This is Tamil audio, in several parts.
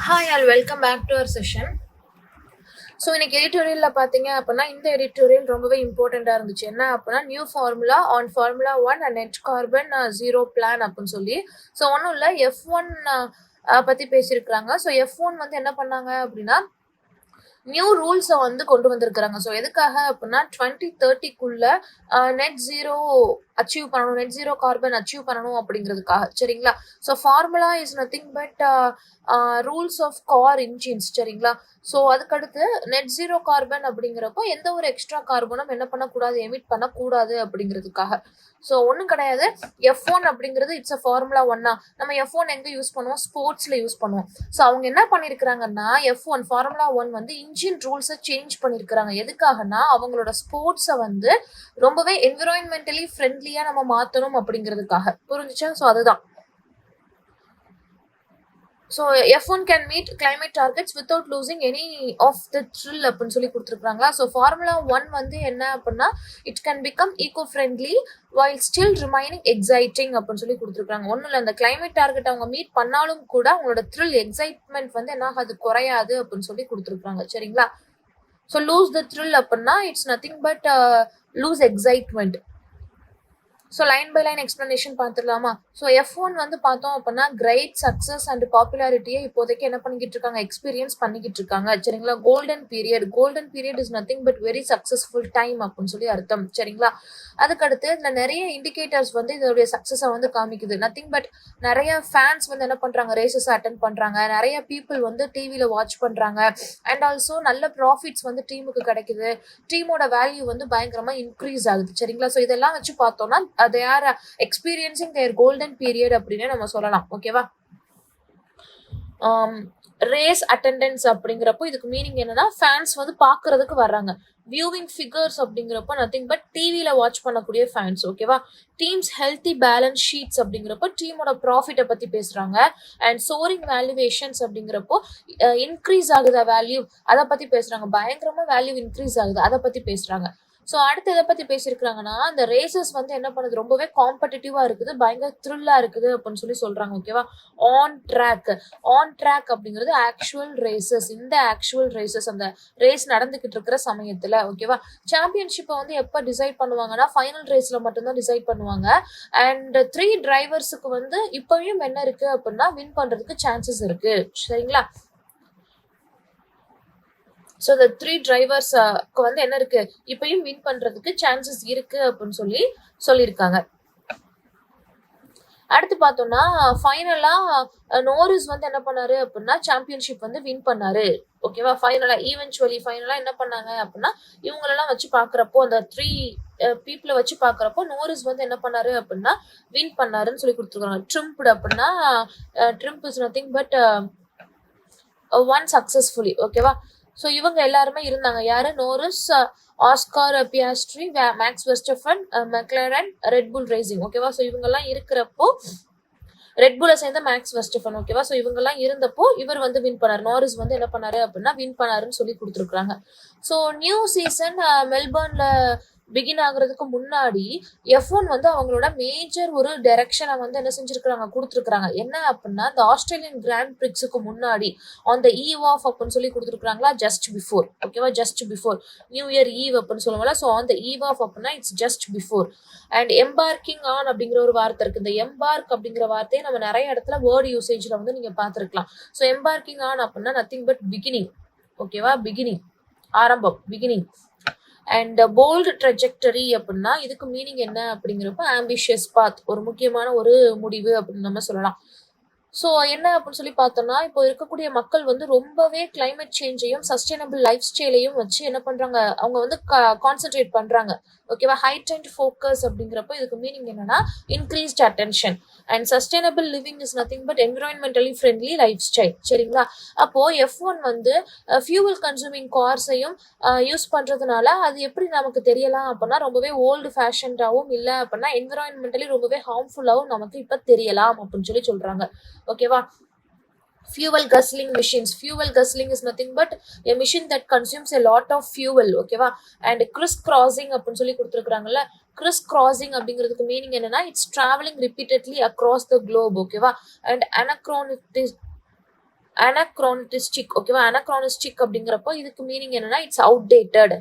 Hi all welcome back to our session. So இன்னைக்கு எடிட்டோரியலில் பார்த்தீங்க அப்படின்னா இந்த எடிட்டோரியல் ரொம்பவே இம்பார்ட்டண்ட்டாக இருந்துச்சு. என்ன அப்படின்னா new formula on formula 1 and net carbon zero plan அப்படின்னு சொல்லி. ஸோ ஒன்றும் இல்லை, F1 பற்றி பேசியிருக்கிறாங்க. ஸோ F1 வந்து என்ன பண்ணாங்க அப்படின்னா நியூ ரூல்ஸை வந்து கொண்டு வந்திருக்கிறாங்க. ஸோ எதுக்காக அப்படின்னா 2030க்குள்ள நெட் ஜீரோ அச்சீவ் பண்ணணும், நெட் ஜீரோ கார்பன் அச்சீவ் பண்ணணும் அப்படிங்கிறதுக்காக. சரிங்களா? So formula is nothing but rules of car engines. சரிங்களா? ஸோ அதுக்கடுத்து நெட் ஜீரோ கார்பன் அப்படிங்கிறப்போ எந்த ஒரு எக்ஸ்ட்ரா கார்பனும் என்ன பண்ணக்கூடாது, எமிட் பண்ணக்கூடாது அப்படிங்கிறதுக்காக. ஸோ ஒன்றும் கிடையாது. F1 அப்படிங்கிறது இட்ஸ் அ ஃபார்முலா 1. நம்ம F1 எங்கே யூஸ் பண்ணுவோம்? ஸ்போர்ட்ஸில் யூஸ் பண்ணுவோம். ஸோ அவங்க என்ன பண்ணியிருக்கிறாங்கன்னா F1 ஃபார்முலா 1 வந்து இன்ஜின் ரூல்ஸை சேஞ்ச் பண்ணியிருக்கிறாங்க. எதுக்காகனா அவங்களோட ஸ்போர்ட்ஸை வந்து ரொம்பவே என்விரான்மெண்டலி ஃப்ரெண்ட்லியாக நம்ம மாற்றணும் அப்படிங்கிறதுக்காக. புரிஞ்சுச்சா? ஸோ அதுதான். So F1 can meet climate targets without losing any of the thrill அப்படின்னு சொல்லி கொடுத்துருக்காங்களா. ஸோ ஃபார்முலா 1 வந்து என்ன அப்படின்னா it can become eco friendly while still remaining exciting அப்படின்னு சொல்லி கொடுத்துருக்காங்க. ஒன்றும் இல்லை, அந்த கிளைமேட் டார்கெட் அவங்க மீட் பண்ணாலும் கூட அவங்களோட த்ரில் எக்ஸைட்மெண்ட் வந்து என்ன ஆகாது, குறையாது அப்படின்னு சொல்லி கொடுத்துருக்காங்க. சரிங்களா? ஸோ லூஸ் த த்ரில் அப்படின்னா it's nothing but lose excitement. So line by line explanation பார்த்துடலாமா? ஸோ F1 வந்து பார்த்தோம் அப்படின்னா கிரேட் சக்ஸஸ் அண்ட் பாப்புலாரிட்டியை இப்போதைக்கு என்ன பண்ணிக்கிட்டு இருக்காங்க, எக்ஸ்பீரியன்ஸ் பண்ணிக்கிட்டு இருக்காங்க. சரிங்களா? Golden period is nothing but very successful time அப்படின்னு சொல்லி அர்த்தம். சரிங்களா? அதுக்கடுத்து இதில் நிறைய இண்டிகேட்டர்ஸ் வந்து இதோடைய சக்ஸஸை வந்து காமிக்குது. நத்திங் பட் நிறைய ஃபேன்ஸ் வந்து என்ன பண்ணுறாங்க, ரேசஸ் அட்டென்ட் பண்ணுறாங்க, நிறைய பீப்புள் வந்து டிவியில் வாட்ச் பண்ணுறாங்க, அண்ட் ஆல்சோ நல்ல ப்ராஃபிட்ஸ் வந்து டீமுக்கு கிடைக்குது, டீமோட வேல்யூ வந்து பயங்கரமாக இன்க்ரீஸ் ஆகுது. சரிங்களா? ஸோ இதெல்லாம் வச்சு பார்த்தோம்னா they are experiencing their golden period அப்படின்னு நம்ம சொல்லலாம். ஓகேவா? ரேஸ் அட்டெண்டன்ஸ் அப்படிங்கிறப்போ இதுக்கு மீனிங் என்னன்னா ஃபேன்ஸ் வந்து பார்க்கறதுக்கு வர்றாங்க. வியூவிங் ஃபிகர்ஸ் அப்படிங்கிறப்போ நத்திங் பட் டிவியில் வாட்ச் பண்ணக்கூடிய ஃபேன்ஸ். ஓகேவா? டீம்ஸ் ஹெல்த்தி பேலன்ஸ் ஷீட்ஸ் அப்படிங்கிறப்போ டீமோட ப்ராஃபிட்டை பற்றி பேசுகிறாங்க. அண்ட் சோரிங் வேல்யூவேஷன்ஸ் அப்படிங்கிறப்போ இன்க்ரீஸ் ஆகுதா வேல்யூ, அதை பற்றி பேசுகிறாங்க. பயங்கரமாக வேல்யூ இன்க்ரீஸ் ஆகுது, அதை பற்றி பேசுகிறாங்க. ஸோ அடுத்து எதை பற்றி பேசியிருக்கிறாங்கன்னா அந்த ரேசஸ் வந்து என்ன பண்ணுது, ரொம்பவே காம்படிட்டிவாக இருக்குது, பயங்கர த்ரில்லாக இருக்குது அப்படின்னு சொல்லி சொல்கிறாங்க. ஓகேவா? ஆன் ட்ராக் அப்படிங்கிறது ஆக்சுவல் ரேசஸ். இந்த ஆக்சுவல் ரேசஸ் அந்த ரேஸ் நடந்துக்கிட்டு இருக்கிற சமயத்தில். ஓகேவா? சாம்பியன்ஷிப்பை வந்து எப்போ டிசைட் பண்ணுவாங்கன்னா ஃபைனல் ரேஸில் மட்டும்தான் டிசைட் பண்ணுவாங்க. அண்ட் 3 டிரைவர்ஸுக்கு வந்து இப்போயும் என்ன இருக்குது அப்படின்னா வின் பண்ணுறதுக்கு சான்சஸ் இருக்குது. சரிங்களா? ஸோ இந்த 3 டிரைவர்ஸ்க்கு வந்து என்ன இருக்கு, இப்பயும் வின் பண்றதுக்கு சான்சஸ் இருக்கு அப்படின்னு சொல்லியிருக்காங்க. அடுத்து பார்த்தோம்னா ஃபைனலா நோரிஸ் வந்து என்ன பண்ணாரு அப்படின்னா சாம்பியன்ஷிப் வந்து வின் பண்ணாரு. ஓகேவா? ஈவென்ச்சுவலி ஃபைனலா என்ன பண்ணாங்க அப்படின்னா இவங்களெல்லாம் வச்சு பார்க்குறப்போ அந்த 3 பீப்புளை வச்சு பார்க்குறப்போ நோரிஸ் வந்து என்ன பண்ணாரு அப்படின்னா வின் பண்ணாருன்னு சொல்லி கொடுத்துருக்காங்க. ட்ரிம்ப்டு அப்படின்னா triumph is nothing but won successfully. ஓகேவா? ஸோ இவங்க எல்லாருமே இருந்தாங்க. யாரு? Norris, Oscar Piastri, Max Verstappen, McLaren, Red Bull racing. ஓகேவா? ஸோ இவங்கெல்லாம் இருக்கிறப்போ ரெட்புல்லை சேர்ந்த மேக்ஸ் வெஸ்டஃபன். ஓகேவா? ஸோ இவங்கெல்லாம் இருந்தப்போ இவர் வந்து வின் பண்ணார். நோரிஸ் வந்து என்ன பண்ணாரு அப்படின்னா வின் பண்ணாருன்னு சொல்லி கொடுத்துருக்குறாங்க. ஸோ நியூ சீசன் மெல்பர்ன்ல பிகின் ஆகுறதுக்கு முன்னாடி F1 வந்து அவங்களோட மேஜர் ஒரு டைரக்ஷனை வந்து என்ன செஞ்சிருக்கிறாங்க, கொடுத்துருக்காங்க. என்ன அப்படின்னா இந்த ஆஸ்திரேலியன் கிராண்ட் பிரிக்ஸுக்கு முன்னாடி ஆன் த ஈவ் ஆஃப் அப்படின்னு சொல்லி கொடுத்துருக்காங்களா, ஜஸ்ட் பிஃபோர். ஓகேவா? Just before New Year eve அப்படின்னு சொல்லுவாங்களா. So on the eve of அப்படின்னா it's just before. And embarking on அப்படிங்கிற ஒரு வார்த்தை இருக்கு. இந்த எம்பார்க் அப்படிங்கிற வார்த்தையை நம்ம நிறைய இடத்துல வேர்டு யூசேஜ்ல வந்து நீங்க பார்த்துருக்கலாம். ஸோ எம்பார்க்கிங் ஆன் அப்படின்னா நத்திங் பட் பிகினிங். ஓகேவா? பிகினிங், ஆரம்பம், பிகினிங். அண்ட் போல்டு ட்ரெஜெக்டரி அப்படின்னா இதுக்கு மீனிங் என்ன அப்படிங்கிறப்ப ஆம்பிஷியஸ் பாத், ஒரு முக்கியமான ஒரு முடிவு அப்படின்னு நம்ம சொல்லலாம். ஸோ என்ன அப்படின்னு சொல்லி பார்த்தோம்னா இப்போ இருக்கக்கூடிய மக்கள் வந்து ரொம்பவே கிளைமேட் சேஞ்சையும் சஸ்டைனபிள் லைஃப் ஸ்டைலையும் வச்சு என்ன பண்றாங்க, அவங்க வந்து கான்சென்ட்ரேட் பண்றாங்க. ஓகேவா? ஹைட் அண்ட் ஃபோக்கஸ் அப்படிங்கிறப்போ இதுக்கு மீனிங் என்னன்னா increased attention. And sustainable living is nothing but environmentally friendly life style. சரிங்களா? அப்போ F1 வந்து ஃபியூவல் கன்சூமிங் கார்ஸையும் யூஸ் பண்றதுனால அது எப்படி நமக்கு தெரியலாம் அப்படின்னா ரொம்பவே ஓல்டு ஃபேஷன்டாகவும் இல்லை அப்படின்னா என்விரான்மெண்டலி ரொம்பவே ஹார்ம்ஃபுல்லாகவும் நமக்கு இப்போ தெரியலாம் அப்படின்னு சொல்லி சொல்றாங்க. ஓகேவா? fuel guzzling machines. Fuel guzzling is nothing but a machine that consumes a lot of fuel. ஓகேவா? அண்ட் கிறிஸ் கிராசிங் அப்படின்னு சொல்லி கொடுத்துருக்காங்கல்ல, கிறிஸ் கிராசிங் அப்படிங்கிறதுக்கு மீனிங் என்னன்னா it's travelling repeatedly across the globe. ஓகேவா? And anachronistic. ஓகேவா, anachronistic அப்படிங்கிறப்போ இதுக்கு மீனிங் என்னன்னா இட்ஸ் அவுடேட்டட்.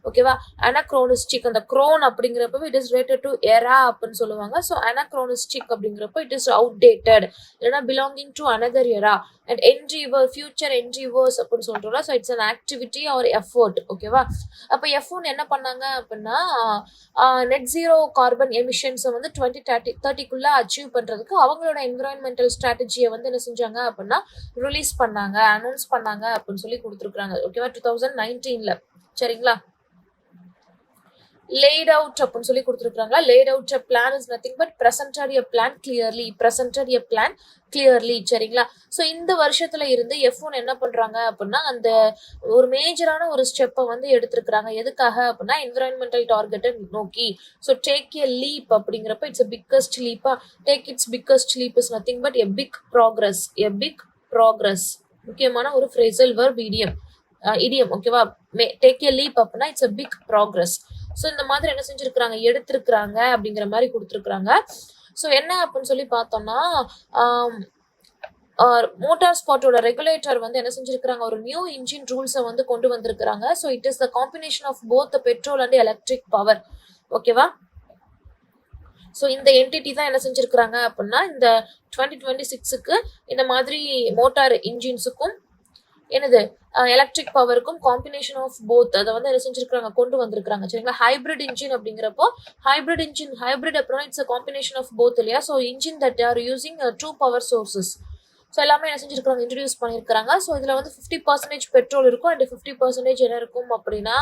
ஓகேவா, anachronistic அந்த க்ரோன் அப்படிங்கிறப்ப it is related to era அப்படின்னு சொல்லுவாங்க. ஸோ anachronistic அப்படிங்கிறப்ப இட் இஸ் அவுடேட்டட், இல்லைன்னா belonging to another era. And endeavour, future endeavours அப்படின்னு சொல்றோம்ல. So it's an activity or effort. ஓகேவா, அப்போ எஃப்ஒன் என்ன பண்ணாங்க அப்படின்னா நெட் ஜீரோ கார்பன் எமிஷன்ஸை வந்து 2030 அச்சீவ் பண்றதுக்கு அவங்களோட என்விரான்மெண்டல் ஸ்ட்ராட்டஜியை வந்து என்ன செஞ்சாங்க அப்படின்னா ரிலீஸ் பண்ணாங்க, அனௌன்ஸ் பண்ணாங்க அப்படின்னு சொல்லி கொடுத்துருக்காங்க. ஓகேவா, 2019. சரிங்களா, laid out அப்படின்னு சொல்லி கொடுத்துருக்காங்களா. laid out a plan is nothing but presented a plan clearly. சரிங்களா, ஸோ இந்த வருஷத்துல இருந்து F1 என்ன பண்றாங்க அப்படின்னா அந்த ஒரு மேஜரான ஒரு ஸ்டெப்பை வந்து எடுத்திருக்கிறாங்க. எதுக்காக அப்படின்னா என்விரான்மெண்டல் டார்கெட்டை நோக்கி. ஸோ டேக் எ லீப் அப்படிங்கிறப்ப இட்ஸ் பிக்கஸ்ட் லீப்பா. Take its biggest leap is nothing but a big progress. முக்கியமான ஒரு ஃப்ரேசல் வெர்ப் இடியம். ஓகேவா, டேக் எ லீப் அப்படின்னா it's a big progress. So இந்த மாதிரி என்ன செஞ்சிருக்கிறாங்க, எடுத்திருக்கிறாங்க அப்படிங்கிற மாதிரி கொடுத்துருக்குறாங்க. ஸோ என்ன அப்படின்னு சொல்லி பார்த்தோம்னா மோட்டார் ஸ்பாட்டோட ரெகுலேட்டர் வந்து என்ன செஞ்சிருக்கிறாங்க, ஒரு நியூ இன்ஜின் ரூல்ஸை வந்து கொண்டு வந்திருக்கிறாங்க. So it is the combination of both petrol and electric power. ஓகேவா, ஸோ இந்த என்டிட்டி தான் என்ன செஞ்சிருக்கிறாங்க அப்படின்னா இந்த 2026க்கு இந்த மாதிரி மோட்டார் இன்ஜின்ஸுக்கும் என்னது எலக்ட்ரிக் பவருக்கும் காம்பினேஷன் ஆஃப் போத் அதை வந்து என்ன செஞ்சிருக்காங்க, கொண்டு வந்திருக்காங்க. சரிங்களா, ஹைபிரிட் இன்ஜின் அப்படிங்கிறப்போ ஹைபிரிட் அப்புறம் it's a combination of both இல்லையா. So engine that are using 2 power sources. So எல்லாமே என்ன செஞ்சிருக்காங்க, இன்ட்ரடியூஸ் பண்ணியிருக்காங்க. ஸோ இதில் வந்து 50% பெட்ரோல் இருக்கும் அண்ட் 50% என்ன இருக்கும் அப்படின்னா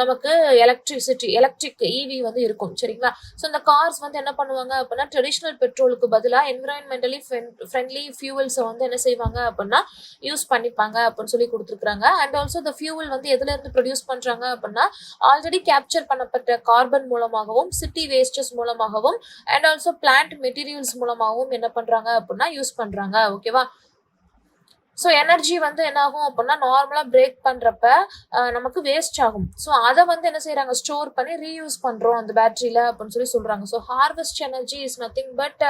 நமக்கு எலக்ட்ரிக் இவி வந்து இருக்கும். சரிங்களா, ஸோ இந்த கார்ஸ் வந்து என்ன பண்ணுவாங்க அப்படின்னா ட்ரெடிஷ்னல் பெட்ரோலுக்கு பதிலாக என்விரான்மெண்டலி ஃப்ரெண்ட்லி ஃபியூவல்ஸை வந்து என்ன செய்வாங்க அப்படின்னா யூஸ் பண்ணிப்பாங்க அப்படின்னு சொல்லி கொடுத்துருக்காங்க. அண்ட் ஆல்சோ இந்த ஃபியூவல் வந்து எதுல இருந்து ப்ரொடியூஸ் பண்றாங்க அப்படின்னா ஆல்ரெடி கேப்சர் பண்ணப்பட்ட கார்பன் மூலமாகவும் சிட்டி வேஸ்டஸ் மூலமாகவும் அண்ட் ஆல்சோ பிளான்ட் மெட்டீரியல்ஸ் மூலமாகவும் என்ன பண்றாங்க அப்படின்னா யூஸ் பண்றாங்க. ஓகேவா, ஸோ எனர்ஜி வந்து என்ன ஆகும் அப்படின்னா நார்மலாக பிரேக் பண்ணுறப்ப நமக்கு வேஸ்ட் ஆகும். ஸோ அதை வந்து என்ன செய்யறாங்க, ஸ்டோர் பண்ணி ரீயூஸ் பண்ணுறோம் அந்த பேட்டரியில் அப்படின்னு சொல்லி சொல்கிறாங்க. So harvest energy is nothing but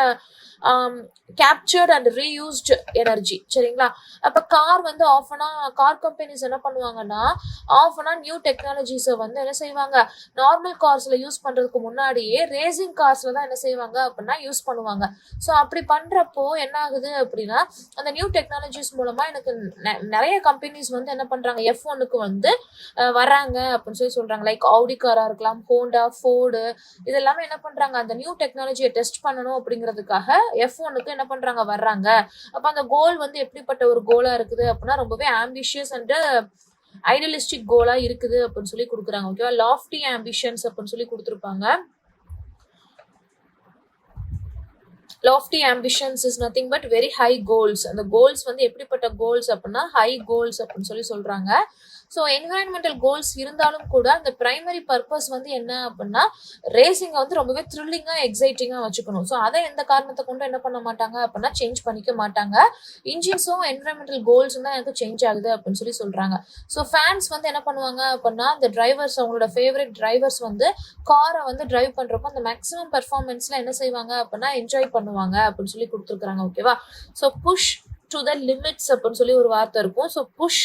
captured and reused energy. சரிங்களா, அப்போ கார் வந்து கார் கம்பெனிஸ் என்ன பண்ணுவாங்கன்னா நியூ டெக்னாலஜிஸை வந்து என்ன செய்வாங்க, நார்மல் கார்ஸில் யூஸ் பண்ணுறதுக்கு முன்னாடியே ரேசிங் கார்ஸில் தான் என்ன செய்வாங்க அப்படின்னா யூஸ் பண்ணுவாங்க. ஸோ அப்படி பண்ணுறப்போ என்ன ஆகுது அப்படின்னா அந்த நியூ டெக்னாலஜிஸ் மூலமாக எனக்கு நிறைய கம்பெனிஸ் வந்து என்ன பண்றாங்க, F1க்கு வந்து வராங்க அப்படின்னு சொல்லி சொல்றாங்க. லைக் ஆடி காரா இருக்கலாம், ஹோண்டா, ஃபோர்டு, இதெல்லாமே என்ன பண்றாங்க அந்த நியூ டெக்னாலஜியை டெஸ்ட் பண்ணணும் அப்படிங்கிறதுக்காக F1க்கு என்ன பண்றாங்க வர்றாங்க. அப்ப அந்த கோல் வந்து எப்படிப்பட்ட ஒரு கோலா இருக்குது அப்படின்னா ரொம்பவே ஆம்பிஷியஸ் அண்ட் ஐடியலிஸ்டிக் கோலா இருக்குது அப்படின்னு சொல்லி கொடுக்குறாங்க. ஓகேவா, லாஃப்டி ஆம்பிஷன்ஸ் அப்படின்னு சொல்லி கொடுத்துருப்பாங்க. lofty ambitions is nothing but very high goals. அந்த கோல்ஸ் வந்து எப்படிப்பட்ட கோல்ஸ் அப்படின்னா ஹை கோல்ஸ் அப்படின்னு சொல்லி சொல்றாங்க. ஸோ என்விரான்மெண்டல் கோல்ஸ் இருந்தாலும் கூட அந்த பிரைமரி பர்பஸ் வந்து என்ன அப்படின்னா ரேசிங்கை வந்து ரொம்பவே த்ரில்லிங்காக எக்ஸைட்டிங்காக வச்சுக்கணும். ஸோ அதை எந்த காரணத்தை கொண்டு என்ன பண்ண மாட்டாங்க அப்படின்னா சேஞ்ச் பண்ணிக்க மாட்டாங்க. இன்ஜின்ஸும் என்விரான்மெண்டல் கோல்ஸும் தான் எனக்கு சேஞ்ச் ஆகுது அப்படின்னு சொல்லி சொல்றாங்க. ஸோ ஃபேன்ஸ் வந்து என்ன பண்ணுவாங்க அப்படின்னா அந்த டிரைவர்ஸ், அவங்களோட ஃபேவரட் டிரைவர்ஸ் வந்து காரை வந்து டிரைவ் பண்றப்போ அந்த மேக்ஸிமம் பெர்ஃபார்மன்ஸ்ல என்ன செய்வாங்க அப்படின்னா என்ஜாய் பண்ணுவாங்க அப்படின்னு சொல்லி கொடுத்துருக்காங்க. ஓகேவா, so push to the limits அப்படின்னு சொல்லி ஒரு வார்த்தை இருக்கும். So push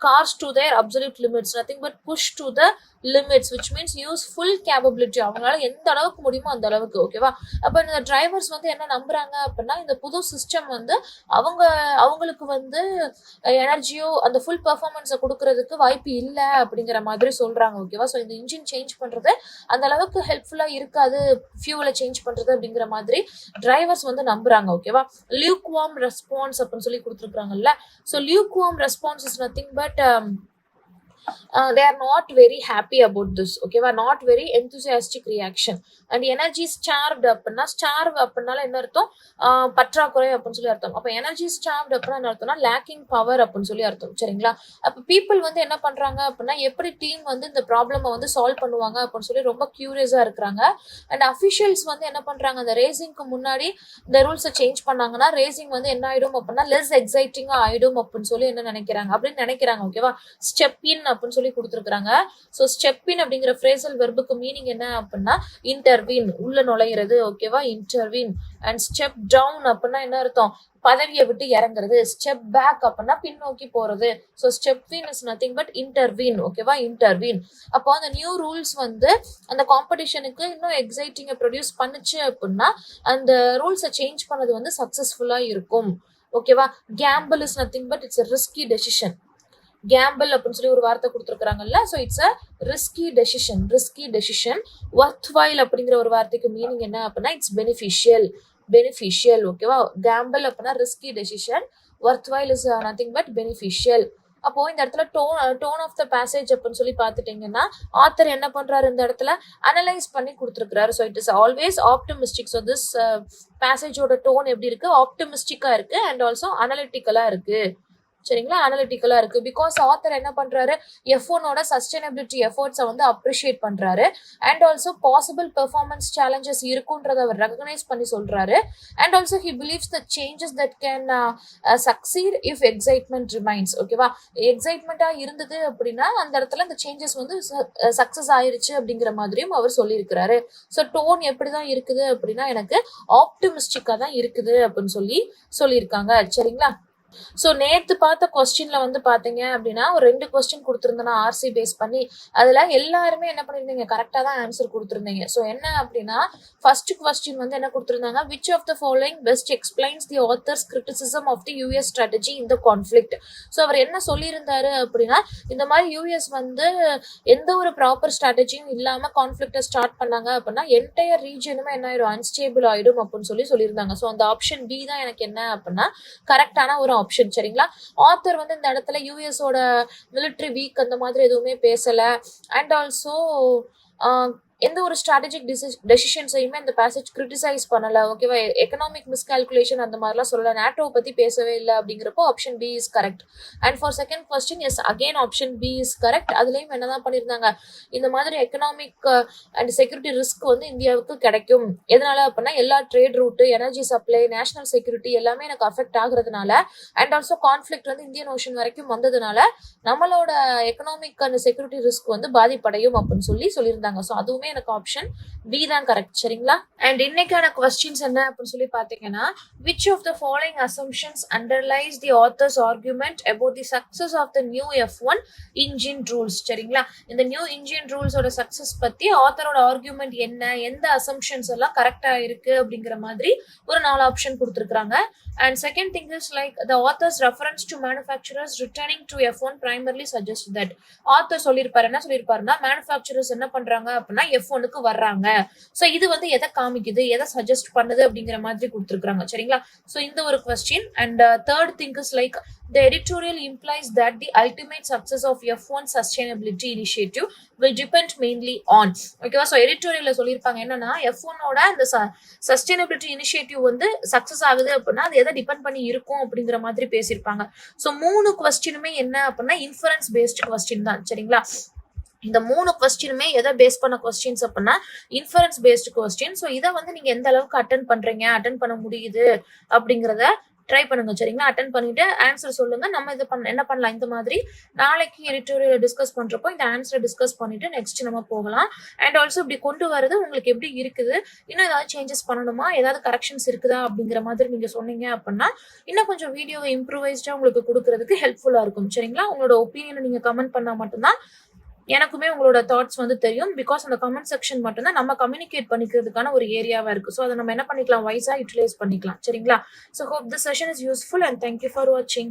cars to their absolute limits, nothing but push to the limits, which means use full capability. அவங்களால எந்த அளவுக்கு முடியுமோ அந்த அளவுக்கு. ஓகேவா, அப்ப இந்த டிரைவர்ஸ் வந்து என்ன நம்புறாங்க அப்படின்னா இந்த புது சிஸ்டம் வந்து அவங்களுக்கு வந்து எனர்ஜியோ அந்த ஃபுல் பெர்ஃபார்மன்ஸை கொடுக்கறதுக்கு வாய்ப்பு இல்லை அப்படிங்கிற மாதிரி சொல்றாங்க. ஓகேவா, ஸோ இந்த இன்ஜின் சேஞ்ச் பண்றது அந்த அளவுக்கு ஹெல்ப்ஃபுல்லா இருக்காது ஃபியூவலை சேஞ்ச் பண்றது அப்படிங்கிற மாதிரி டிரைவர்ஸ் வந்து நம்புறாங்க. ஓகேவா, லியூக்வார்ம் ரெஸ்பான்ஸ் அப்படின்னு சொல்லி கொடுத்துருக்காங்கல்ல. So lukewarm response is nothing but they are not very happy about this. ஓகேவா, not very enthusiastic reaction. and energy starved அப்படின்னா starve அப்படின்னால என்ன அர்த்தம், பற்றாக்குறை அப்படின்னு சொல்லி அர்த்தம். அப்ப எனர்ஜி starved அப்படின்னா என்ன அர்த்தம்னா லேக்கிங் பவர் அப்படின்னு சொல்லி அர்த்தம். சரிங்களா, அப்ப பீப்புள் வந்து என்ன பண்றாங்க அப்படின்னா எப்படி டீம் வந்து இந்த ப்ராப்ளமை வந்து சால்வ் பண்ணுவாங்க அப்படின்னு சொல்லி ரொம்ப கியூரியஸா இருக்கிறாங்க. அண்ட் அஃபிஷியல்ஸ் வந்து என்ன பண்றாங்க அந்த ரேசிங்க்கு முன்னாடி இந்த ரூல்ஸை சேஞ்ச் பண்ணாங்கன்னா ரேசிங் வந்து என்ன ஆயிடும் அப்படின்னா லெஸ் எக்ஸைட்டிங்கா ஆயிடும் அப்படின்னு சொல்லி என்ன நினைக்கிறாங்க அப்படின்னு நினைக்கிறாங்க. ஓகேவா, ஸ்டெப் இன் அப்படின்னு சொல்லி கொடுத்துருக்காங்க. ஸோ ஸ்டெப் இன் அப்படிங்கிற ஃப்ரேசல் வெர்புக்கு மீனிங் என்ன அப்படின்னா இன்டர்வீன், உள்ள நுழையிறது. ஓகேவா, இன்டர்வீன். அண்ட் ஸ்டெப் டவுன் அப்படின்னா என்ன அர்த்தம், பதவியை விட்டு இறங்குறது. ஸ்டெப் பேக் அப்படின்னா பின்னோக்கி போறது. So step ween is nothing but intervene. ஓகேவா, இன்டர்வீன். அப்போ அந்த நியூ ரூல்ஸ் வந்து அந்த காம்படிஷனுக்கு இன்னும் எக்ஸைட்டிங்கை ப்ரொடியூஸ் பண்ணுச்சு அப்படின்னா அந்த ரூல்ஸை சேஞ்ச் பண்ணது வந்து சக்சஸ்ஃபுல்லா இருக்கும். ஓகேவா, gamble is nothing but it's risky decision. Gamble அப்படின்னு சொல்லி ஒரு வார்த்தை கொடுத்துருக்காங்கல்ல, so it's a risky decision. Risky decision. Worthwhile அப்படிங்கிற ஒரு வார்த்தைக்கு மீனிங் என்ன அப்படின்னா இட்ஸ் பெனிஃபிஷியல். பெனிஃபிஷியல். ஓகேவா, கேம்பிள் அப்படின்னா risky decision, worthwhile is nothing but beneficial. அப்போ இந்த இடத்துல டோன் ஆஃப் த பேசேஜ் அப்படின்னு சொல்லி பார்த்துட்டீங்கன்னா ஆத்தர் என்ன பண்றாரு, இந்த இடத்துல அனலைஸ் பண்ணி கொடுத்துருக்காரு. So it is always optimistic. So this பேசேஜோட டோன் எப்படி இருக்கு, ஆப்டிமிஸ்டிக்கா இருக்கு அண்ட் ஆல்சோ அனலிட்டிக்கலா இருக்கு. சரிங்களா, அனலிட்டிக்கலா இருக்கு. பிகாஸ் ஆத்தர் என்ன பண்றாரு, F1ஓட சஸ்டைனபிலிட்டி எஃபர்ட்ஸை வந்து அப்ரிஷியேட் பண்றாரு and also possible performance challenges இருக்குன்றத அவர் ரெகனைஸ் பண்ணி சொல்றாரு. And also he believes the changes that can succeed if excitement remains. ஓகேவா, எக்ஸைட்மெண்டா இருந்தது அப்படின்னா அந்த இடத்துல அந்த சேஞ்சஸ் வந்து சக்சஸ் ஆயிருச்சு அப்படிங்கிற மாதிரியும் அவர் சொல்லியிருக்கிறாரு. ஸோ டோன் எப்படிதான் இருக்குது அப்படின்னா எனக்கு ஆப்டிமிஸ்டிக்கா தான் இருக்குது அப்படின்னு சொல்லியிருக்காங்க. சரிங்களா. ஸோ நேற்று பார்த்த கொஸ்டின்ல வந்து பார்த்தீங்க அப்படின்னா ஒரு 2 கொஸ்டின் கொடுத்துருந்தேன் ஆர்சி பேஸ் பண்ணி. அதில் எல்லாருமே என்ன பண்ணியிருந்தீங்க, கரெக்டாக தான் ஆன்சர் கொடுத்துருந்தீங்க. ஸோ என்ன அப்படின்னா ஃபர்ஸ்ட் கொஸ்டின் வந்து என்ன கொடுத்துருந்தாங்க, which of the following best explains the author's criticism of the US strategy in the conflict. So அவர் என்ன சொல்லியிருந்தாரு அப்படின்னா இந்த மாதிரி யூஎஸ் வந்து எந்த ஒரு ப்ராப்பர் ஸ்ட்ராட்டஜியும் இல்லாமல் கான்ஃப்ளிக்டை ஸ்டார்ட் பண்ணாங்க அப்படின்னா என்டையர் ரீஜனுமே என்ன ஆயிடும், அன்ஸ்டேபிள் ஆயிடும் அப்படின்னு சொல்லியிருந்தாங்க. ஸோ அந்த ஆப்ஷன் பி தான் எனக்கு என்ன அப்படின்னா கரெக்டான ஒரு ஆப்ஷன். சரிங்களா, ஆத்தர் வந்து இந்த இடத்துல யூஎஸோட மிலிட்ரி வீக் அந்த மாதிரி எதுவுமே பேசல அண்ட் ஆல்சோ எந்த ஒரு ஸ்ட்ராட்டஜிக் டெசிஷன்ஸையுமே இந்த பேசேஜ் கிரிட்டிசைஸ் பண்ணல. ஓகேவா, எக்கனாமிக் மிஸ்கால்குலேஷன் அந்த மாதிரிலாம் சொல்லல, நேட்டோ பத்தி பேசவே இல்லை அப்படிங்கிறப்போ option B is correct. And for second question yes again option B is correct. அதுலயும் என்னதான் பண்ணியிருந்தாங்க, இந்த மாதிரி எக்கனாமிக் அண்ட் செக்யூரிட்டி ரிஸ்க் வந்து இந்தியாவுக்கு கிடைக்கும். எதனால அப்படின்னா எல்லா trade route, energy supply, national security எல்லாமே எனக்கு அஃபெக்ட் ஆகுறதுனால அண்ட் ஆல்சோ கான்ஃபிளிக்ட் வந்து இந்தியன் ஓஷன் வரைக்கும் வந்ததுனால நம்மளோட எக்கனாமிக் அண்ட் செக்யூரிட்டி ரிஸ்க் வந்து பாதிப்படையும் அப்படின்னு சொல்லியிருந்தாங்க. ஸோ அதுவுமே எனக்கு ஆப்ஷன் பி தான் கரெக்ட். சரிங்களா, அண்ட் இன்னைக்கான கொஸ்டின்ஸ் என்ன அப்படின்னு சொல்லி பாத்தீங்கன்னா which of the following assumptions underlies the author's argument about the success of the new F1 engine rules. சரிங்களா, இந்த நியூ இன்ஜின் ரூல்ஸோட சக்சஸ் பத்தி ஆத்தரோட ஆர்குமெண்ட் என்ன, எந்த அசம்ஷன்ஸ் எல்லாம் கரெக்டா இருக்கு அப்படிங்கிற மாதிரி ஒரு 4 ஆப்ஷன் கொடுத்துருக்காங்க. And second thing is like the author's reference to manufacturers returning to F1 primarily suggests that author என்ன சொல்லியிருப்பாருன்னா மேனுஃபேக்சரர்ஸ் என்ன பண்றாங்க அப்படின்னா F1க்கு வர்றாங்க. ஸோ இது வந்து எதை காமிக்குது, எதை சஜஸ்ட் பண்ணுது அப்படிங்கிற மாதிரி கொடுத்துருக்காங்க. சரிங்களா, ஸோ இந்த ஒரு question. And third thing is like the editorial implies that the ultimate success of F1 sustainability initiative will depend mainly on. ஓகேவா, ஸோ எடிட்டோரியல்ல சொல்லியிருப்பாங்க என்னன்னா F1ஓட அந்த சஸ்டைனபிலிட்டி இனிஷியேட்டிவ் வந்து சக்சஸ் ஆகுது அப்படின்னா அது எதை டிபெண்ட் பண்ணி இருக்கும் அப்படிங்கிற மாதிரி பேசியிருப்பாங்க. ஸோ 3 கொஸ்டினுமே என்ன அப்படின்னா இன்ஃபரன்ஸ் பேஸ்டு கொஸ்டின் தான். சரிங்களா, இந்த 3 கொஸ்டினுமே எதை பேஸ் பண்ண கொஸ்டின்ஸ் அப்படின்னா இன்ஃபரன்ஸ் பேஸ்டு கொஸ்டின். ஸோ இதை வந்து நீங்க எந்த அளவுக்கு அட்டன் பண்ண முடியுது அப்படிங்கிறத ட்ரை பண்ணுங்க. சரிங்களா, அட்டன் பண்ணிட்டு ஆன்சர் சொல்லுங்க. நம்ம இது என்ன பண்ணலாம், இந்த மாதிரி நாளைக்கு எடிட்டோரியல் டிஸ்கஸ் பண்றப்போ இந்த ஆன்சரை டிஸ்கஸ் பண்ணிட்டு நெக்ஸ்ட் நம்ம போகலாம். அண்ட் ஆல்சோ இப்படி கொண்டு வரது உங்களுக்கு எப்படி இருக்குது, இன்னும் ஏதாவது சேஞ்சஸ் பண்ணணுமா, ஏதாவது கரெக்ஷன்ஸ் இருக்குதா அப்படிங்கிற மாதிரி நீங்க சொன்னீங்க அப்படின்னா இன்னும் கொஞ்சம் வீடியோவை இம்ப்ரூவைஸ்டா உங்களுக்கு கொடுக்கறதுக்கு ஹெல்ப்ஃபுல்லா இருக்கும். சரிங்களா, உங்களோட ஒப்பீனியனை நீங்க கமெண்ட் பண்ணா மட்டும்தான் எனக்குமே உங்களோட தாட்ஸ் வந்து தெரியும். பிகாஸ் அந்த கமெண்ட் செக்ஷன் மட்டும்தான் நம்ம கம்யூனிகேட் பண்ணிக்கிறதுக்கான ஒரு ஏரியாவா இருக்கு. ஸோ அதை நம்ம என்ன பண்ணிக்கலாம், வைஸா யூட்டிலைஸ் பண்ணிக்கலாம். சரிங்களா, so hope this session is useful and thank you for வாட்சிங்.